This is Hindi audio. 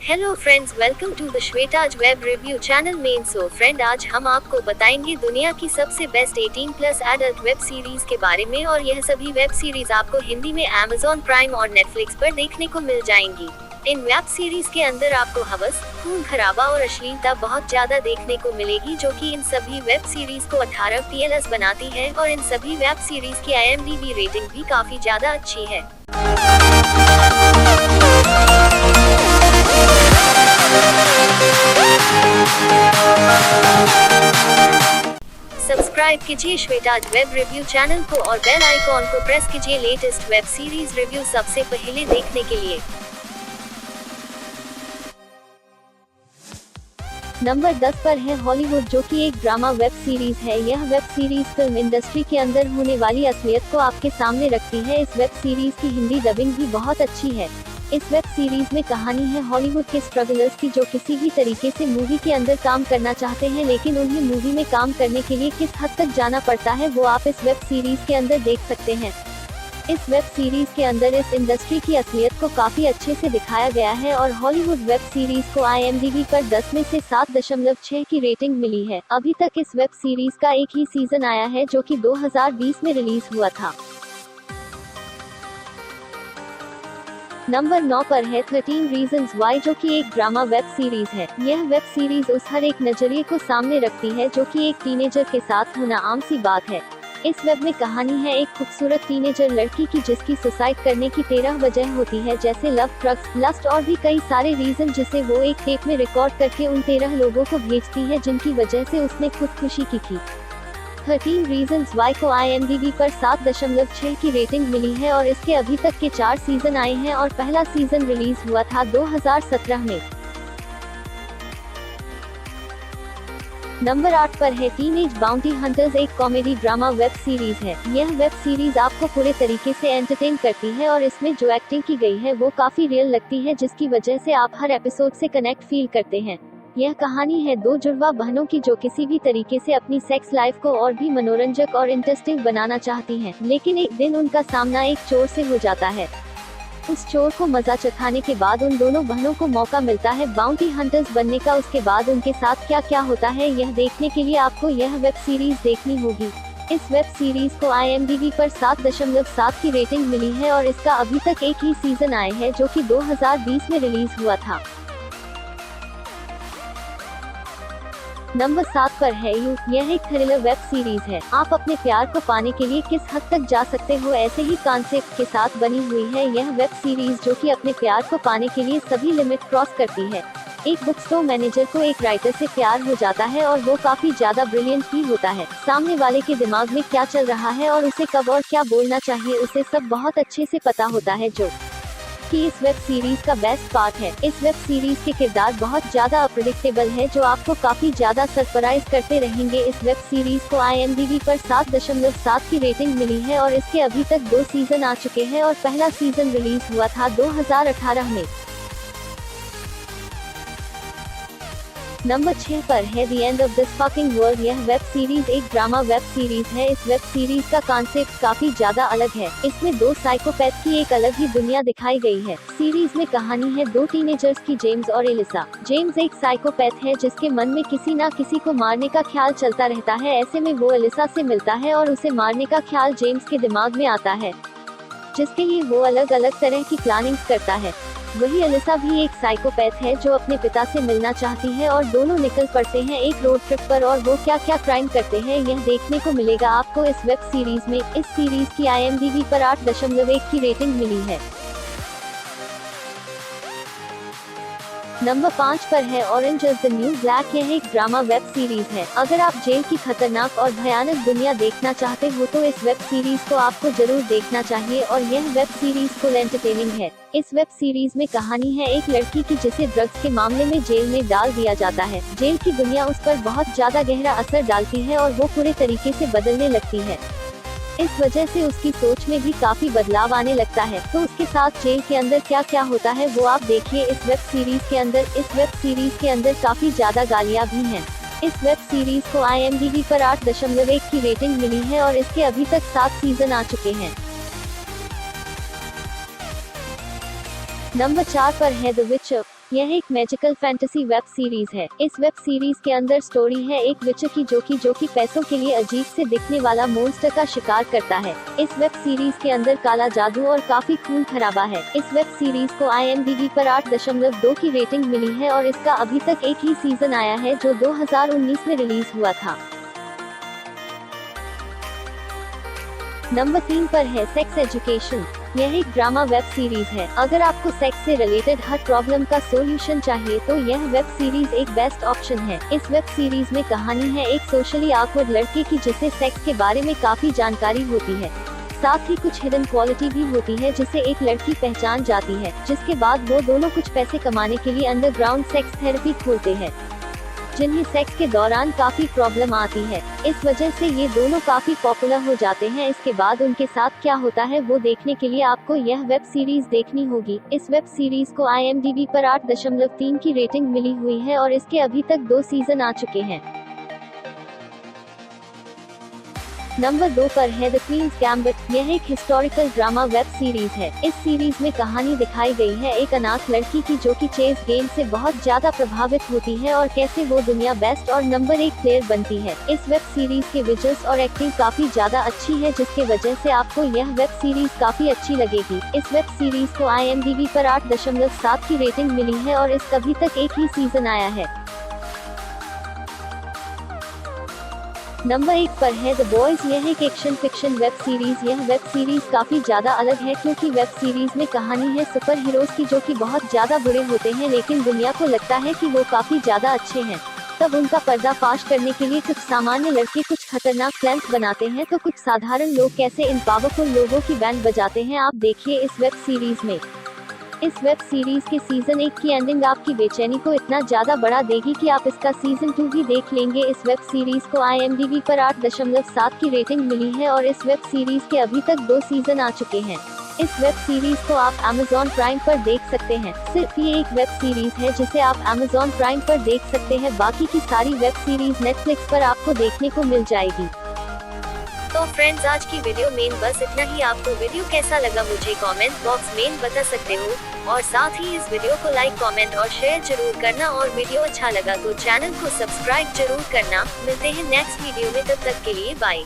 Hello friends, welcome to the Shweta's web review channel मेन। सो फ्रेंड, आज हम आपको बताएंगे दुनिया की सबसे बेस्ट 18+ एडल्ट वेब सीरीज के बारे में। और यह सभी वेब सीरीज आपको हिंदी में Amazon प्राइम और नेटफ्लिक्स पर देखने को मिल जाएंगी। इन वेब सीरीज के अंदर आपको हवस, खून खराबा और अश्लीलता बहुत ज्यादा देखने को मिलेगी, जो कि इन सभी वेब सीरीज को 18+ बनाती है। और इन सभी वेब सीरीज की IMDb रेटिंग भी काफी ज्यादा अच्छी है। सब्सक्राइब कीजिए श्वेताज वेब रिव्यू चैनल को और बेल आइकॉन को प्रेस कीजिए लेटेस्ट वेब सीरीज रिव्यू सबसे पहले देखने के लिए। नंबर 10 पर है हॉलीवुड, जो कि एक ड्रामा वेब सीरीज है। यह वेब सीरीज फिल्म इंडस्ट्री के अंदर होने वाली असलियत को आपके सामने रखती है। इस वेब सीरीज की हिंदी डबिंग भी बहुत अच्छी है। इस वेब सीरीज में कहानी है हॉलीवुड के स्ट्रगलर्स की, जो किसी भी तरीके से मूवी के अंदर काम करना चाहते हैं, लेकिन उन्हें मूवी में काम करने के लिए किस हद तक जाना पड़ता है वो आप इस वेब सीरीज के अंदर देख सकते हैं। इस वेब सीरीज के अंदर इस इंडस्ट्री की असलियत को काफी अच्छे से दिखाया गया है और हॉलीवुड वेब सीरीज को IMDb पर 10 में से 7.6 की रेटिंग मिली है। अभी तक इस वेब सीरीज का एक ही सीजन आया है, जो कि 2020 में रिलीज हुआ था। नंबर 9 पर है 13 रीजंस वाई, जो कि एक ड्रामा वेब सीरीज है। यह वेब सीरीज उस हर एक नजरिए को सामने रखती है जो कि एक टीनेजर के साथ होना आम सी बात है। इस वेब में कहानी है एक खूबसूरत टीनेजर लड़की की, जिसकी सुसाइड करने की 13 वजह होती है, जैसे लव, ड्रग्स, लस्ट और भी कई सारे रीजन, जिसे वो एक टेप में रिकॉर्ड करके उन 13 लोगों को भेजती है, जिनकी वजह से उसने खुदकुशी की थी। 13 रीजंस वाई को IMDb पर 7.6 की रेटिंग मिली है और इसके अभी तक के 4 सीजन आए हैं और पहला सीजन रिलीज हुआ था 2017 में। नंबर 8 पर है टीनेज बाउंटी हंटर्स, एक कॉमेडी ड्रामा वेब सीरीज है। यह वेब सीरीज आपको पूरे तरीके से एंटरटेन करती है और इसमें जो एक्टिंग की गई है वो काफी रियल लगती है, जिसकी वजह से आप हर एपिसोड से कनेक्ट फील करते हैं। यह कहानी है दो जुड़वा बहनों की, जो किसी भी तरीके से अपनी सेक्स लाइफ को और भी मनोरंजक और इंटरेस्टिंग बनाना चाहती हैं, लेकिन एक दिन उनका सामना एक चोर से हो जाता है। उस चोर को मजा चखाने के बाद उन दोनों बहनों को मौका मिलता है बाउंटी हंटर्स बनने का। उसके बाद उनके साथ क्या क्या होता है, यह देखने के लिए आपको यह वेब सीरीज देखनी होगी। इस वेब सीरीज को IMDb पर 7.7 की रेटिंग मिली है और इसका अभी तक एक ही सीजन आया है, जो कि 2020 में रिलीज हुआ था। नंबर 7 पर है यू। यह एक थ्रिलर वेब सीरीज है। आप अपने प्यार को पाने के लिए किस हद तक जा सकते हो, ऐसे ही कॉन्सेप्ट के साथ बनी हुई है यह वेब सीरीज, जो कि अपने प्यार को पाने के लिए सभी लिमिट क्रॉस करती है। एक बुक स्टोर मैनेजर को एक राइटर से प्यार हो जाता है और वो काफी ज्यादा ब्रिलियंट भी होता है। सामने वाले के दिमाग में क्या चल रहा है और उसे कब और क्या बोलना चाहिए, उसे सब बहुत अच्छे से पता होता है, जो कि इस वेब सीरीज का बेस्ट पार्ट है। इस वेब सीरीज के किरदार बहुत ज्यादा अनप्रेडिक्टेबल है, जो आपको काफी ज्यादा सरप्राइज करते रहेंगे। इस वेब सीरीज को IMDb पर 7.7 की रेटिंग मिली है और इसके अभी तक 2 सीजन आ चुके हैं और पहला सीजन रिलीज हुआ था 2018 में। नंबर 6 पर है the end of this fucking world. यह वेब सीरीज एक ड्रामा वेब सीरीज है। इस वेब सीरीज का कॉन्सेप्ट काफी ज्यादा अलग है। इसमें 2 साइकोपैथ की एक अलग ही दुनिया दिखाई गई है। सीरीज में कहानी है 2 टीनेजर्स की, जेम्स और एलिसा। जेम्स एक साइकोपैथ है जिसके मन में किसी ना किसी को मारने का ख्याल चलता रहता है। ऐसे में वो एलिसा से मिलता है और उसे मारने का ख्याल जेम्स के दिमाग में आता है, जिसके लिए वो अलग अलग तरह की प्लानिंग करता है। वही एलिसा भी एक साइकोपैथ है जो अपने पिता से मिलना चाहती है और दोनों निकल पड़ते हैं एक रोड ट्रिप पर। और वो क्या क्या क्राइम करते हैं, यह देखने को मिलेगा आपको इस वेब सीरीज में। इस सीरीज की IMDb पर 8.1 की रेटिंग मिली है। नंबर 5 पर है orange is the new black. यह एक ड्रामा वेब सीरीज है। अगर आप जेल की खतरनाक और भयानक दुनिया देखना चाहते हो तो इस वेब सीरीज को आपको जरूर देखना चाहिए और यह वेब सीरीज फुल एंटरटेनिंग है। इस वेब सीरीज में कहानी है एक लड़की की, जिसे ड्रग्स के मामले में जेल में डाल दिया जाता है। जेल की दुनिया उस पर बहुत ज्यादा गहरा असर डालती है और वो पूरे तरीके से बदलने लगती है। इस वजह से उसकी सोच में भी काफी बदलाव आने लगता है। तो उसके साथ जेल के अंदर क्या क्या होता है वो आप देखिए इस वेब सीरीज के अंदर। इस वेब सीरीज के अंदर काफी ज्यादा गालियां भी हैं। इस वेब सीरीज को IMDb पर 8.1 की रेटिंग मिली है और इसके अभी तक 7 सीजन आ चुके हैं। नंबर 4 पर है द विच। यह एक मैजिकल फैंटेसी वेब सीरीज है। इस वेब सीरीज के अंदर स्टोरी है एक विचर की जो कि पैसों के लिए अजीब से दिखने वाला मॉन्स्टर का शिकार करता है। इस वेब सीरीज के अंदर काला जादू और काफी खून खराबा है। इस वेब सीरीज को IMDb पर 8.2 की रेटिंग मिली है और इसका अभी तक एक ही सीजन आया है जो 2019 में रिलीज हुआ था। नंबर 3 पर है सेक्स एजुकेशन। यह एक ड्रामा वेब सीरीज है। अगर आपको सेक्स से रिलेटेड हर प्रॉब्लम का सॉल्यूशन चाहिए तो यह वेब सीरीज एक बेस्ट ऑप्शन है। इस वेब सीरीज में कहानी है एक सोशली ऑकवर्ड लड़के की जिसे सेक्स के बारे में काफी जानकारी होती है। साथ ही कुछ हिडन क्वालिटी भी होती है जिसे एक लड़की पहचान जाती है, जिसके बाद वो दोनों कुछ पैसे कमाने के लिए अंडरग्राउंड सेक्स थेरेपी खोलते हैं, जिन्हें सेक्स के दौरान काफी प्रॉब्लम आती है। इस वजह से ये दोनों काफी पॉपुलर हो जाते हैं। इसके बाद उनके साथ क्या होता है वो देखने के लिए आपको यह वेब सीरीज देखनी होगी। इस वेब सीरीज को IMDb पर 8.3 की रेटिंग मिली हुई है और इसके अभी तक 2 सीजन आ चुके हैं। नंबर 2 पर है द क्वींस गैम्बिट। यह एक हिस्टोरिकल ड्रामा वेब सीरीज है। इस सीरीज में कहानी दिखाई गई है एक अनाथ लड़की की जो कि चेस गेम से बहुत ज्यादा प्रभावित होती है और कैसे वो दुनिया बेस्ट और नंबर 1 प्लेयर बनती है। इस वेब सीरीज के विजुअल्स और एक्टिंग काफी ज्यादा अच्छी है, जिसके वजह से आपको यह वेब सीरीज काफी अच्छी लगेगी। इस वेब सीरीज को IMDb पर 8.7 की रेटिंग मिली है और इसका अभी तक एक ही सीजन आया है। नंबर 1 पर है द बॉयज। यह एक एक्शन फिक्शन वेब सीरीज। यह वेब सीरीज काफी ज्यादा अलग है क्योंकि वेब सीरीज में कहानी है सुपर हीरोज की जो कि बहुत ज्यादा बुरे होते हैं, लेकिन दुनिया को लगता है कि वो काफी ज्यादा अच्छे हैं। तब उनका पर्दाफाश करने के लिए कुछ सामान्य लड़के कुछ खतरनाक प्लान्स बनाते हैं, तो कुछ साधारण लोग कैसे इन पावरफुल लोगों की बैंड बजाते हैं, आप देखिए इस वेब सीरीज में। इस वेब सीरीज के सीजन 1 की एंडिंग आपकी बेचैनी को इतना ज्यादा बढ़ा देगी कि आप इसका सीजन 2 भी देख लेंगे। इस वेब सीरीज को IMDb पर 8.7 की रेटिंग मिली है और इस वेब सीरीज के अभी तक 2 सीजन आ चुके हैं। इस वेब सीरीज को आप Amazon प्राइम पर देख सकते हैं। सिर्फ ये एक वेब सीरीज है जिसे आप Amazon प्राइम पर देख सकते हैं। बाकी की सारी वेब सीरीज Netflix पर आपको देखने को मिल जाएगी। तो फ्रेंड्स, आज की वीडियो में बस इतना ही। आपको वीडियो कैसा लगा मुझे कमेंट बॉक्स में बता सकते हो और साथ ही इस वीडियो को लाइक, कमेंट और शेयर जरूर करना और वीडियो अच्छा लगा तो चैनल को सब्सक्राइब जरूर करना। मिलते हैं नेक्स्ट वीडियो में, तब तक के लिए बाय।